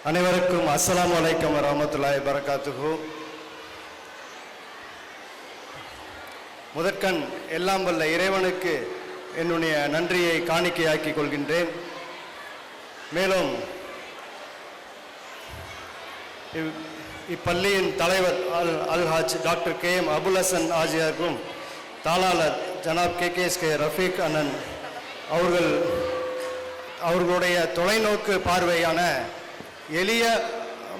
அனைவருக்கும் அஸ்ஸலாமு அலைக்கும் வரஹ்மத்துல்லாஹி வபரகாத்துஹு. முதற்கண் எல்லாம் வல்ல இறைவனுக்கு என்னுடைய நன்றியை காணிக்கையாக்கிக் கொள்கின்றேன். மேலும் இப்பள்ளியின் தலைவர் அல்ஹாஜ் டாக்டர் KM அபுல் ஹசன் ஆஜியாருக்கும் தாளாளர் ஜனாப் KKSK ரஃபீக் அண்ணன் அவர்களுடைய தொலைநோக்கு பார்வையான எளிய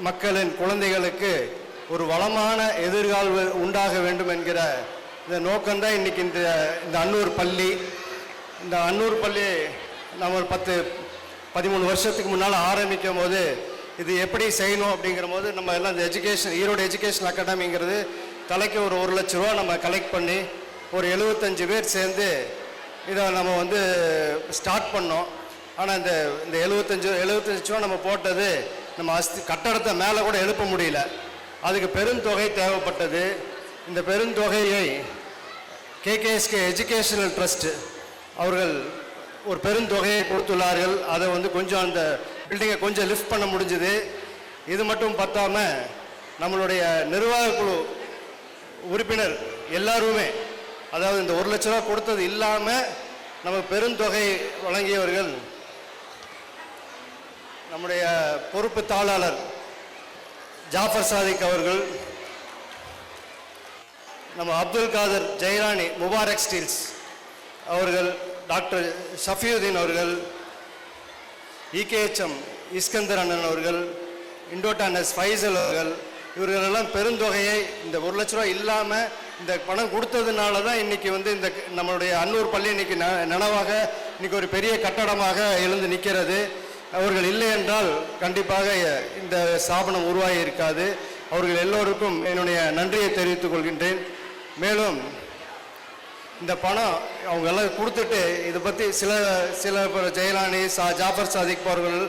மக்களின் குழந்தைகளுக்கு ஒரு வளமான எதிர்கால உண்டாக வேண்டும் என்கிற இந்த நோக்கம்தான் இன்றைக்கி இந்த அன்னூர் பள்ளி. இந்த அன்னூர் பள்ளி நம்ம 10-13 வருஷத்துக்கு முன்னால் ஆரம்பிக்கும் போது இது எப்படி செய்யணும் அப்படிங்கிற போது நம்ம எல்லாம் இந்த ஈரோடு எஜுகேஷன் அகாடமிங்கிறது தலைக்கு ஒரு 1 லட்ச ரூபா நம்ம கலெக்ட் பண்ணி ஒரு 75 பேர் சேர்ந்து இதை நம்ம ஸ்டார்ட் பண்ணோம். ஆனால் இந்த 75 ரூபா நம்ம போட்டது நம்ம கட்டடத்தை மேலே கூட எழுப்ப முடியல. அதுக்கு பெருந்தொகை தேவைப்பட்டது. இந்த பெருந்தொகையை KKSK எஜுகேஷனல் ட்ரஸ்ட் அவர்கள் ஒரு பெருந்தொகையை கொடுத்துள்ளார்கள். அதை கொஞ்சம் அந்த பில்டிங்கை கொஞ்சம் லிஃப்ட் பண்ண முடிஞ்சுது. இது மட்டும் பத்தாம நம்மளுடைய நிர்வாக குழு உறுப்பினர் எல்லாருமே, அதாவது இந்த 1 லட்ச ரூபா கொடுத்தது இல்லாமல் நம்ம பெருந்தொகை வழங்கியவர்கள் நம்முடைய பொறுப்பு தாளாளர் ஜாஃபர் சாதிக் அவர்கள், நம்ம அப்துல் காதர் ஜெயராணி முபாரக் ஸ்டீல்ஸ் அவர்கள், டாக்டர் ஷஃபியுதீன் அவர்கள், EKHM இஸ்கந்தர் அண்ணன் அவர்கள், இண்டோடானஸ் ஃபைசல் அவர்கள், இவர்களெல்லாம் பெருந்தொகையை இந்த 1 லட்ச ரூபா இல்லாமல் இந்த பணம் கொடுத்ததுனால தான் இன்றைக்கி இந்த நம்மளுடைய அன்னூர் பள்ளி இன்றைக்கி நனவாக இன்றைக்கி ஒரு பெரிய கட்டடமாக எழுந்து நிற்கிறது. அவர்கள் இல்லை என்றால் கண்டிப்பாக இந்த ஸ்தாபனம் உருவாகி இருக்காது. அவர்கள் எல்லோருக்கும் என்னுடைய நன்றியை தெரிவித்துக் கொள்கின்றேன். மேலும் இந்த பணம் அவங்க எல்லாம் கொடுத்துட்டு இதை பற்றி சில ஜெயலானி ஜாஃபர் சாதிக் அவர்கள்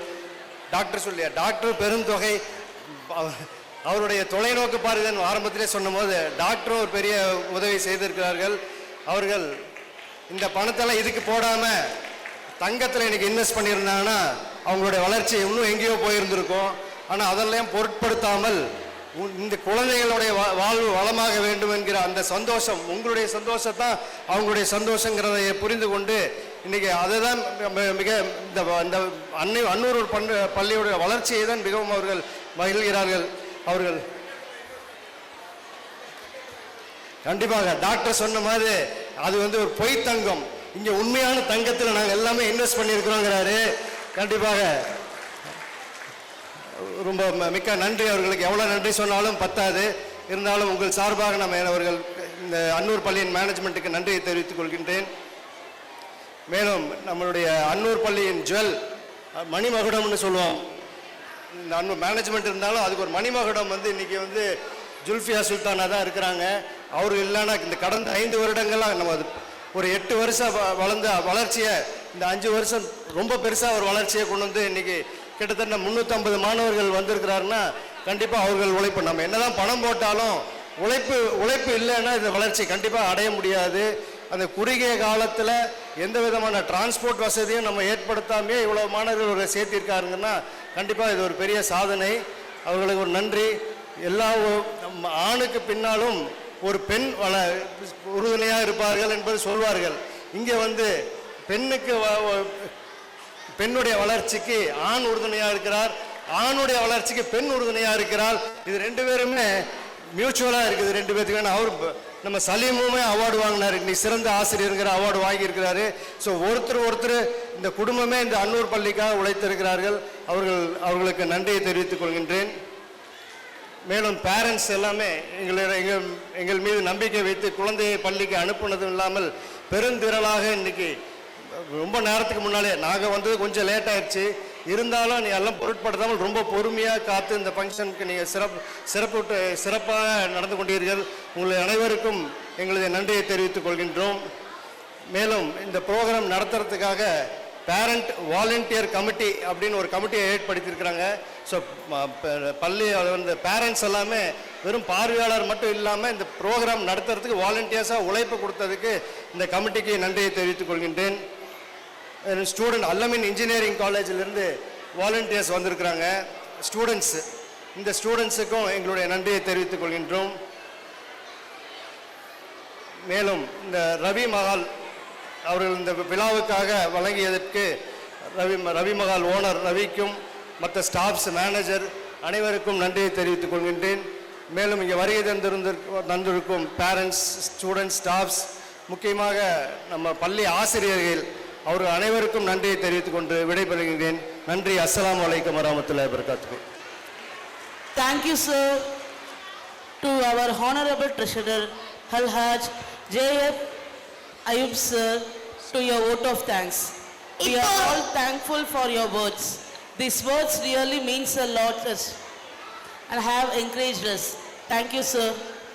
டாக்டர் பெருந்தொகை அவருடைய தொலைநோக்கு பார்வையின் ஆரம்பத்திலே சொன்னபோது டாக்டரும் ஒரு பெரிய உதவி செய்திருக்கிறார்கள். அவர்கள் இந்த பணத்தெல்லாம் இதுக்கு போடாமல் தங்கத்தில் இன்னைக்கு இன்வெஸ்ட் பண்ணியிருந்தாங்கன்னா அவங்களுடைய வளர்ச்சி இன்னும் எங்கேயோ போயிருந்திருக்கும். ஆனால் அதெல்லாம் பொருட்படுத்தாமல் இந்த குழந்தைகளுடைய வாழ்வு வளமாக வேண்டும் என்கிற அந்த சந்தோஷம், உங்களுடைய சந்தோஷத்தான் அவங்களுடைய சந்தோஷங்கிறதை புரிந்து கொண்டு இன்னைக்கு அதை தான் மிக இந்த அன்னூர் பள்ளியுடைய வளர்ச்சியை தான் மிகவும் அவர்கள் மகிழ்கிறார்கள். அவர்கள் கண்டிப்பாக டாக்டர் சொன்ன மாதிரி அது ஒரு பொய் தங்கம், இங்கே உண்மையான தங்கத்தில் நாங்கள் எல்லாமே இன்வெஸ்ட் பண்ணியிருக்கிறோங்கிறாரு. கண்டிப்பாக ரொம்ப மிக்க நன்றி அவர்களுக்கு. எவ்வளோ நன்றி சொன்னாலும் பத்தாது. இருந்தாலும் உங்கள் சார்பாக அவர்கள் இந்த அன்னூர் பள்ளியின் மேனேஜ்மெண்ட்டுக்கு நன்றியை தெரிவித்துக் கொள்கின்றேன். மேலும் நம்மளுடைய அன்னூர் பள்ளியின் ஜுவல் மணிமகுடம்னு சொல்லுவோம். இந்த அன்னூர் மேனேஜ்மெண்ட் இருந்தாலும் அதுக்கு ஒரு மணிமகுடம் இன்னைக்கு ஜுல்ஃபியா சுல்தானா தான் இருக்கிறாங்க. அவர் இல்லைன்னா இந்த கடந்த 5 வருடங்களாக நம்ம ஒரு 8 வருஷம் வளர்ந்த வளர்ச்சியை இந்த 5 வருஷம் ரொம்ப பெருசாக ஒரு வளர்ச்சியை கொண்டு இன்னைக்கு கிட்டத்தட்ட 350 மாணவர்கள் வந்திருக்கிறாருன்னா கண்டிப்பாக அவர்கள் உழைப்பு. நம்ம என்னதான் பணம் போட்டாலும் உழைப்பு இல்லைன்னா இந்த வளர்ச்சி கண்டிப்பாக அடைய முடியாது. அந்த குறுகிய காலத்தில் எந்த விதமான டிரான்ஸ்போர்ட் வசதியும் நம்ம ஏற்படுத்தாமே இவ்வளோ மாணவர்கள் சேர்த்திருக்காருங்கன்னா கண்டிப்பாக இது ஒரு பெரிய சாதனை. அவர்களுக்கு ஒரு நன்றி. எல்லா ஆணுக்கு பின்னாலும் ஒரு பெண் உறுதுணையாக இருப்பார்கள் என்பது சொல்வார்கள். இங்கே பெண்ணுடைய வளர்ச்சிக்கு ஆண் உறுதுணையாக இருக்கிறார், ஆணுடைய வளர்ச்சிக்கு பெண் உறுதுணையாக இருக்கிறார். இது 2 பேருமே மியூச்சுவலாக இருக்குது 2 பேருக்கு. அவர் நம்ம சலீமுமே அவார்டு வாங்கினார், இன்னைக்கு சிறந்த ஆசிரியருங்கிற அவார்டு வாங்கியிருக்கிறாரு. ஸோ ஒருத்தர் இந்த குடும்பமே இந்த அன்னூர் பள்ளிக்காக உழைத்திருக்கிறார்கள். அவர்களுக்கு நன்றியை தெரிவித்துக் கொள்கின்றேன். மேலும் பேரண்ட்ஸ் எல்லாமே எங்கள் மீது நம்பிக்கை வைத்து குழந்தையை பள்ளிக்கு அனுப்புனதும் இல்லாமல் பெருந்திரளாக இன்னைக்கு ரொம்ப நேரத்துக்கு முன்னாலே நாங்கள் வந்தது கொஞ்சம் லேட் ஆயிடுச்சு, இருந்தாலும் நீ எல்லாம் பொருட்படுத்தாமல் ரொம்ப பொறுமையாக காத்து இந்த ஃபங்க்ஷனுக்கு நீங்கள் சிறப்பாக நடந்து கொண்டீர்கள். உங்கள் அனைவருக்கும் எங்களது நன்றியை தெரிவித்துக் கொள்கின்றோம். மேலும் இந்த ப்ரோக்ராம் நடத்துறதுக்காக பேரண்ட் வாலண்டியர் கமிட்டி அப்படின்னு ஒரு கமிட்டியை ஏற்படுத்தியிருக்கிறாங்க. ஸோ பள்ளி பேரண்ட்ஸ் எல்லாமே வெறும் பார்வையாளர் மட்டும் இல்லாமல் இந்த ப்ரோக்ராம் நடத்துறதுக்கு வாலண்டியர்ஸாக உழைப்பு கொடுத்ததுக்கு இந்த கமிட்டிக்கு நன்றியை தெரிவித்துக் கொள்கின்றேன். ஸ்டூடெண்ட் அல்லமின் இன்ஜினியரிங் காலேஜிலிருந்து வாலண்டியர்ஸ் வந்திருக்கிறாங்க. ஸ்டூடெண்ட்ஸ், இந்த ஸ்டூடெண்ட்ஸுக்கும் எங்களுடைய நன்றியை தெரிவித்துக் கொள்கின்றோம். மேலும் இந்த ரவி மஹால் அவர்கள் இந்த விழாவுக்காக வழங்கியதற்கு ரவி மஹால் ஓனர் ரவிக்கும் மற்ற ஸ்டாஃப்ஸ், மேனேஜர் அனைவருக்கும் நன்றியை தெரிவித்துக் கொள்கின்றேன். மேலும் இங்கே வருகை தந்திருக்கும் பேரண்ட்ஸ், ஸ்டூடெண்ட்ஸ், ஸ்டாஃப்ஸ், முக்கியமாக நம்ம பள்ளி ஆசிரியர்கள் அவர்கள் அனைவருக்கும் நன்றியை தெரிவித்துக் கொண்டு விடைபெறுகின்றேன். நன்றி. அஸ்ஸலாமு அலைக்கும் வரஹ்மத்துல்லாஹி வபரகாத்துஹு. Thank you, sir, to our honorable treasurer Alhaj J.F. Ayub sir, to your vote of thanks. We are all thankful for your words. These words really means a lot to us and have encouraged us. Thank you, sir.